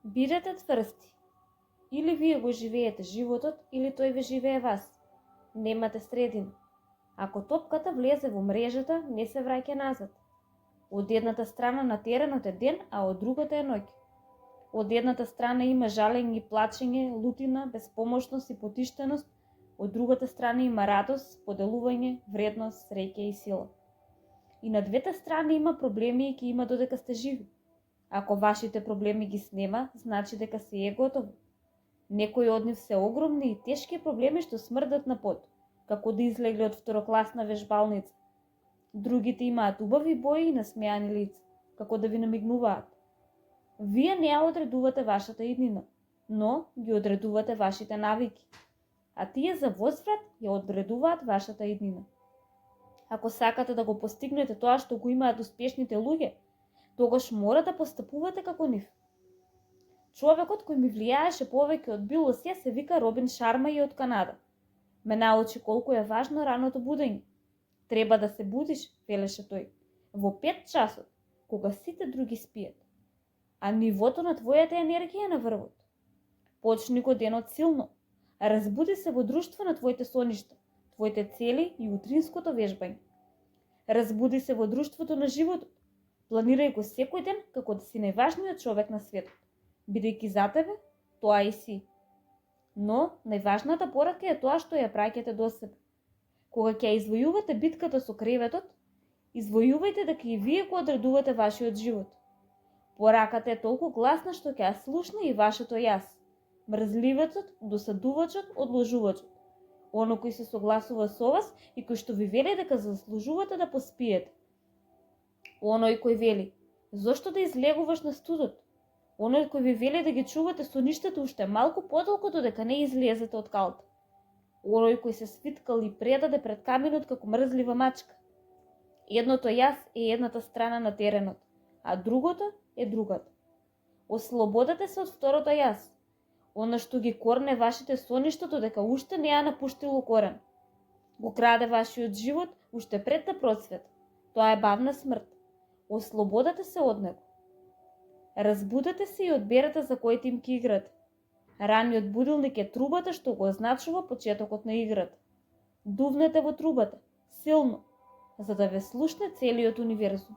Бидете тврсти. Или вие го живеете животот, или тој ве живее вас. Немате средина. Ако топката влезе во мрежата, не се враќа назад. Од едната страна на теренот е ден, а од другата е ноќ. Од едната страна има жалење, плачење, лутина, беспомошност и потиштеност, од другата страна има радост, поделување, вредност, среќа и сила. И на двете страни има проблеми и ќе има додека сте живи. Ако вашите проблеми ги снема, значи дека се е готово. Некои од нив се огромни и тешки проблеми што смрдат на пот, како да излегле од второкласна вежбалница. Другите имаат убави бои и насмеани лица, како да ви намигнуваат. Вие не ја одредувате вашата иднина, но ги одредувате вашите навики, а тие за возврат ја одредуваат вашата иднина. Ако сакате да го постигнете тоа што го имаат успешните луѓе, тогаш мора да постапувате како нив. Човекот кој ми влијаеше повеќе од било се вика Робин Шарма и од Канада. Ме научи колку е важно раното будење. Треба да се будиш, велеше тој, во 5 часот, кога сите други спијат. А нивото на твојата енергија е на врвот. Почни го денот силно. Разбуди се во друштво на твоите соништа, твоите цели и утринското вежбање. Разбуди се во друштвото на животот. Планирај го секој ден како да си најважниот човек на светот. Бидејќи за тебе, тоа и си. Но најважната порака е тоа што ја праќате до себе. Кога ќе извојувате битката со креветот, извојувајте дека и вие го одредувате вашиот живот. Пораката е толку гласна што ќе ја слушне и вашето јас. Мрзливецот, досадувачот, одложувачот. Оно кој се согласува со вас и кој што ви вели дека заслужувате да поспиете. Оној кој вели, зошто да излегуваш на студот? Оној кој ви вели да ги чувате соништата уште малку подолго додека не излезете од калта. Оној кој се свиткал и предаде пред каминот како мрзлива мачка. Едното јас е едната страна на теренот, а другото е другата. Ослободете се од второто јас, она што ги корне вашите соништа додека уште не ја напуштило корен. Го краде вашиот живот уште пред да процвета. Тоа е бавна смрт. Ослободете се од него. Разбудете се и одберете за кој тим ќе играте. Раниот будилник е трубата што го означува почетокот на играта. Дувнете во трубата, силно, за да ве слушне целиот универзум.